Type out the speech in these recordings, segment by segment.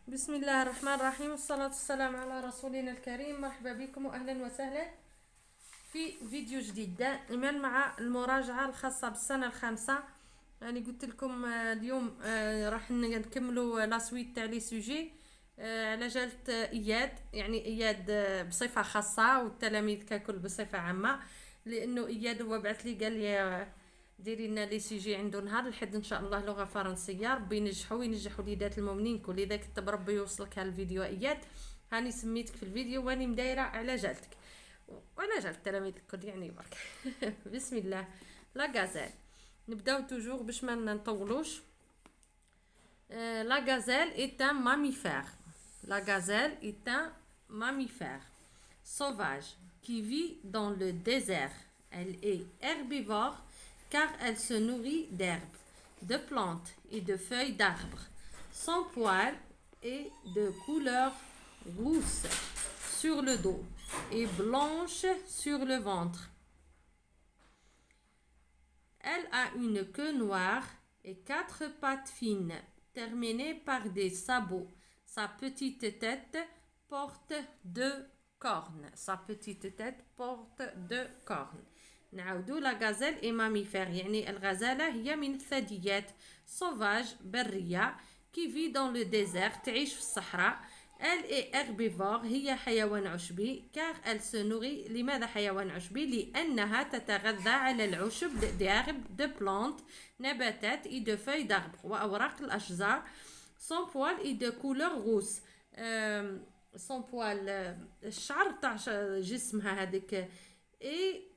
بسم الله الرحمن الرحيم، والصلاة والسلام على رسولنا الكريم. مرحبا بكم وأهلا وسهلا في فيديو جديد دائما مع المراجعة الخاصة بالسنة الخامسة. يعني قلت لكم اليوم راح نكملوا لا سويت تاع لي سوجي على جالت اياد، يعني اياد بصفة خاصة والتلاميذ ككل بصفة عامة، لانه اياد هو بعث لي قال لي ديري لنا لي سيجي عنده نهار الحد ان شاء الله لغه فرنسيه، ربي ينجحوا وينجحوا وليدات المؤمنين كل. اذا كتب ربي يوصلك هالفيديو اياد، هاني سميتك في الفيديو واني مدايره على جالتك وعلى جال التلاميذ الكل يعني برك. بسم الله. لا غازيل، نبداو توجور باش ما نطولوش. La gazelle est un mammifère. La gazelle est un mammifère sauvage qui vit dans le désert. Elle est herbivore car elle se nourrit d'herbes, de plantes et de feuilles d'arbres. Son poil est de couleur rousse sur le dos et blanche sur le ventre. Elle a une queue noire et 4 pattes fines terminées par des sabots. Sa petite tête porte 2 cornes. Sa petite tête porte 2 cornes. نعاودو. لا غازيل اي ماميفير، يعني الغزالة هي من الثدييات، سوفاج برية، كي في دون لو ديزير تعيش في الصحراء. ال اي هربيفور هي حيوان عشبي، كار ال سو نوري لماذا حيوان عشبي؟ لأنها تتغذى على العشب ديرب دو بلانت نباتات اي دو فوي داربر وأوراق الأشجار. سون بوال اي دو كولور روس، سون بوال الشعر تاع جسمها هذيك اي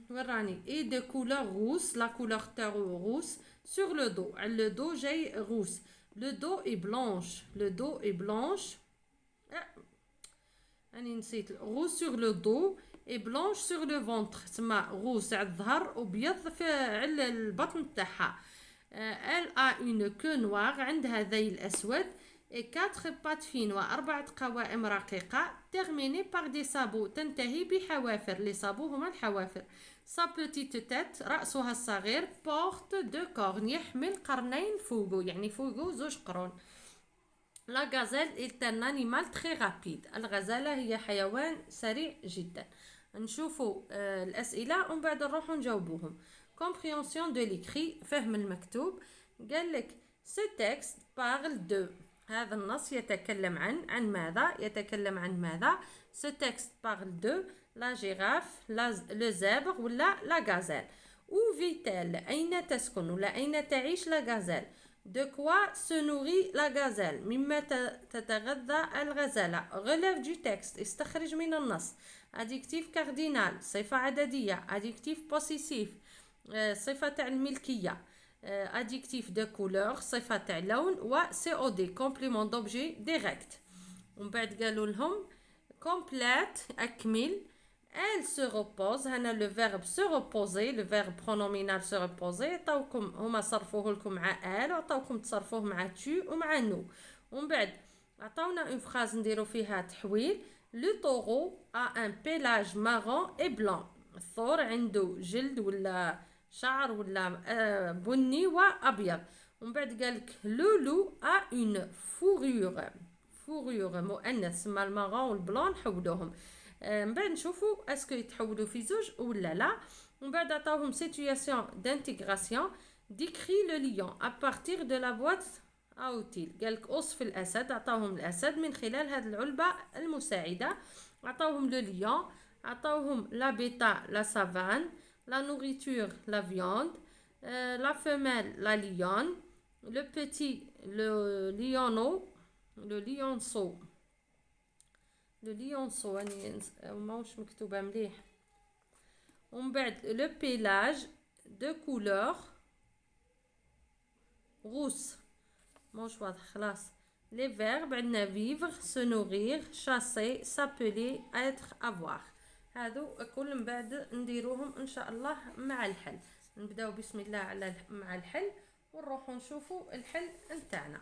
وراني اي دو كولور روس، لا كولور تاعو روس sur le dos. Le dos جاي روس. Le dos est blanche. Le dos est blanche. أنا نسيت. روس sur le dos et blanche sur le ventre. تسمى روس على الظهر وبيض في على البطن تاعها. Elle a une queue noire، عندها ذيل أسود، et 4 pattes fines وأربعة قوائم رقيقة، terminées par des sabots تنتهي بحوافر. les sabots هما الحوافر. sa petite tête رأسها الصغير porte 2 cornes يحمل قرنين فوقو، يعني فوقو 2 قرون. La gazelle est un animal très rapide. الغزالة هي حيوان سريع جدا. نشوفوا الأسئلة ومن بعد نروحوا نجاوبوهم. Compréhension de l'écrit، فهم المكتوب. قال لك ce texte parle de، هذا النص يتكلم عن ماذا؟ يتكلم عن ماذا؟ ce texte parle de la girafe، le zèbre ولا la gazelle. où vit-elle؟ أين تسكن ولا أين تعيش la gazelle؟ de quoi se nourrit la gazelle؟ مما تتغذى الغزالة. relève du texte، استخرج من النص. adjectif cardinal، صفة عددية. adjectif possessif، صفة تاع الملكية. adjectif de couleur، صفة تاع لون. و COD complément d'objet direct. ومن بعد قالوا لهم complète، أكمل. elle se repose، هنا le verbe se reposer، le verbe pronominal se reposer. عطاوكم هما صرفوه لكم مع elle، وعطاوكم تصرفوه مع tu ومع nous. ومن بعد عطاونا اون فراز نديرو فيها تحويل. le taureau a un pelage marron et blanc. الثور عنده جلد ولا شعر ولا بني وابيض. ومن بعد قالك le loup a une fourrure، fourrure مؤنث، سما المارون والبلون نحولوهم. من بعد نشوفوا اسكو يتحولوا في زوج ولا لا. ومن بعد عطاوهم situation d'intégration. décrit le lion à partir de la boîte à outils. قالك اوصف الاسد، عطاوهم الاسد من خلال هذه العلبة المساعدة. عطاوهم le lion، عطاوهم la bêta la savane، la nourriture la viande، la femelle la lionne، le petit le lionneau، le lionceau. لو ليونسو يعني ماهوش مكتوبه مليح. ومن بعد لو بيلاج دو كولور روس، ماهوش واضح خلاص. لي فيرب عندنا فيفر، سو نورير، شاسي، سابيلي، اتر، افوار. هادو كل من بعد نديروهم ان شاء الله مع الحل. نبداو بسم الله على مع الحل ونروحوا نشوفوا الحل نتاعنا.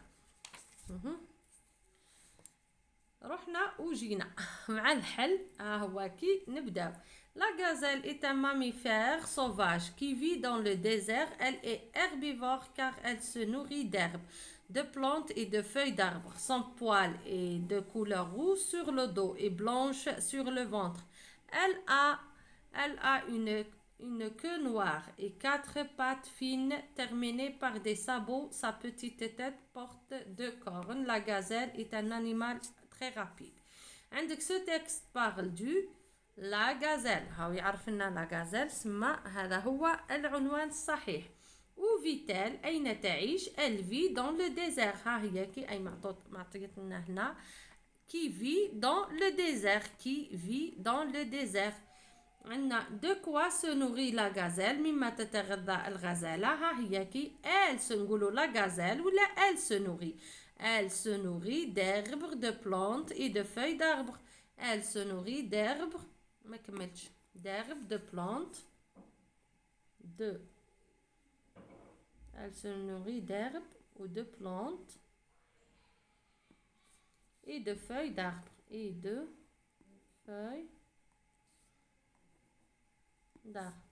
رحنا وجينا مع الحل. هو كي نبداو. La gazelle est un mammifère sauvage qui vit dans le désert. Elle est herbivore car elle se nourrit d'herbes, de plantes et de feuilles d'arbres, sans poils et de couleur rouge sur le dos et blanche sur le ventre. Elle a une queue noire et quatre pattes fines terminées par des sabots. Sa petite tête porte deux cornes. La gazelle est un animal très rapide. عندك ce texte parle du la gazelle. هاو يعرف لنا la gazelle سما هذا هو العنوان الصحيح. Où vit-elle؟ أين تعيش؟ Elle vit dans le désert. ها هي كي أي معطيت لنا هنا qui vit dans le désert. Qui vit dans le désert. عندنا de quoi se nourrit la gazelle؟ مما تتغذى الغزالة. ها هي كي elle se نقولوا la gazelle ولا elle se nourrit. Elle se nourrit d'herbes, de plantes et de feuilles d'arbres. Elle se nourrit d'herbes, ما كملتش. D'herbes, de plantes, de. Elle se nourrit d'herbes ou de plantes et de feuilles d'arbres. Et de feuilles d'arbres.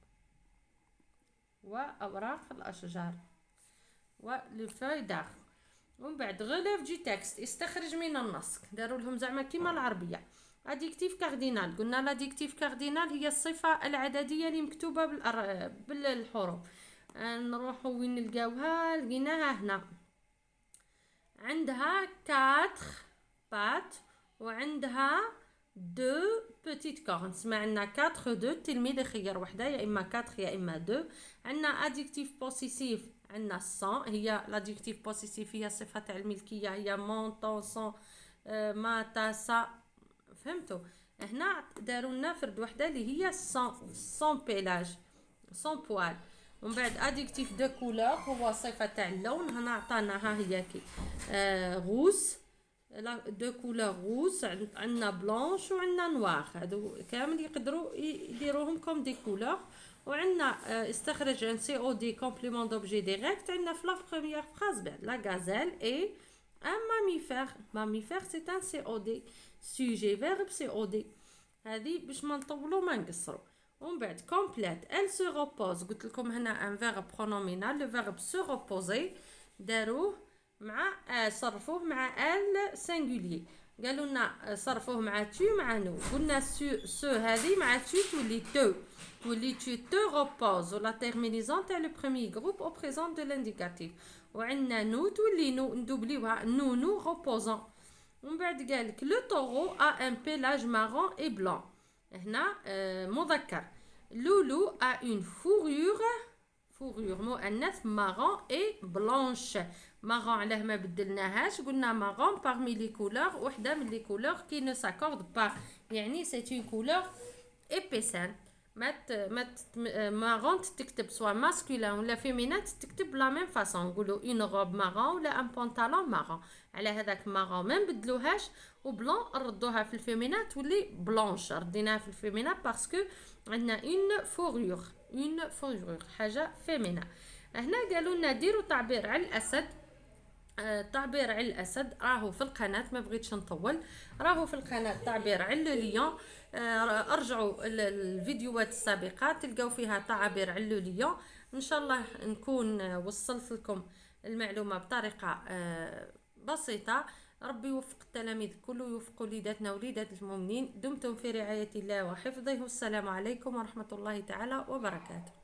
وأوراق الأشجار. والفeuilles d'arbres. ومن بعد غلاف دي تكست استخرج من النص. داروا لهم زعما كيما العربيه. اديكتيف كاردينال قلنا لاديكتيف كاردينال هي الصفه العدديه اللي مكتوبه بالحروف. نروحوا وين نلقاوها؟ لقيناها هنا. عندها 4 بات وعندها 2 بيتيت كورن. سمعنا 4 2 التلميذ يخير وحده يا اما 4 يا اما 2. عندنا اديكتيف بوسيسيف عندنا سون. هي لادجيكتيف بوسيسيف هي صفه تاع الملكيه هي مون طون سون ما تا سا. فهمتوا؟ هنا داروا لنا فرد وحده اللي هي سون بيلاج سون بوال. ومن بعد اديكتيف دو كولور هو صفه تاع اللون. هنا عطانا ها هي كي غوس دو كولور غوس. عندنا بلانش وعندنا نوار. هادو كامل يقدروا يديروهم كوم دي كولور. وعندنا استخرج عن سي او دي كومبليمون دوبجي ديريكت. عندنا في لا بروميير فراز بعد لا غازيل اي ان ماميفير. ماميفير سي ان سي او دي. سوجي فيرب سي او دي. هذه باش ما نطولوا ما نقصروا. ومن بعد كومبليت elle se repose. قلت لكم هنا ان فيرب برونومينال. لو فيرب se reposer داروه مع صرفوه مع ال سينغولير. قالوا لنا صرفوه مع تو مع نو. قلنا سو هذه مع تو تولي تو. تولي tu te reposes. ولا terminaison تاع لو بروميير جروب او بريزون دو لانديكاتيف. وعندنا نو تولي نو ندوبليوها نو reposant. ومن بعد قالك لو طورو ا ان بيلاج مارون اي بلون. هنا مذكر. لولو ا اون فورور مؤنث مارون اي بلانش. مارون علاه ما بدلناهاش قلنا مارون parmi les couleurs وحده من لي كولور كي نو ساكورد با. يعني سي اون كولور ابيسان. مارون تكتب سوا ماسكولين ولا فيمينات تكتب لا ميم فاصون. نقولوا اون روب مارون ولا ان بونطالون مارون. على هذاك مارون ما نبدلوهاش. وبلون نردوها في الفيمينات تولي بلانش. رديناها في الفيمينات باسكو عندنا اون فورور حاجه فيمينا. هنا قالوا لنا ديروا تعبير على الاسد. تعبير على الاسد راهو في القناه. ما بغيتش نطول. راهو في القناه تعبير على الليون. ارجعوا الفيديوهات السابقات تلقاو فيها تعابير على الليون. ان شاء الله نكون وصلت لكم المعلومه بطريقه بسيطه. ربي يوفق التلاميذ كله ويوفق وليداتنا وليدات المؤمنين. دمتم في رعايه الله وحفظه. والسلام عليكم ورحمه الله تعالى وبركاته.